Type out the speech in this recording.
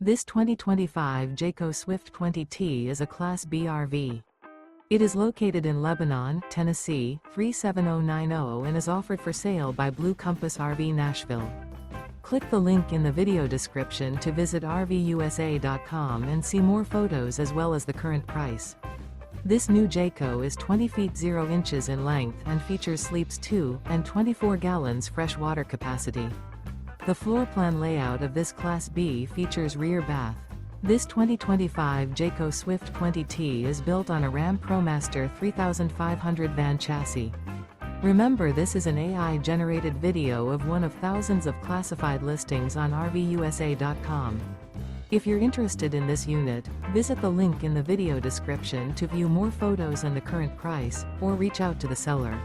This 2025 Jayco Swift 20T is a Class B RV. It is located in Lebanon, Tennessee, 37090 and is offered for sale by Blue Compass RV Nashville. Click the link in the video description to visit RVUSA.com and see more photos as well as the current price. This new Jayco is 20 feet 0 inches in length and features sleeps 2 and 24 gallons fresh water capacity. The floor plan layout of this Class B features rear bath. This 2025 Jayco Swift 20T is built on a Ram ProMaster 3500 van chassis. Remember, this is an AI-generated video of one of thousands of classified listings on RVUSA.com. If you're interested in this unit, visit the link in the video description to view more photos and the current price, or reach out to the seller.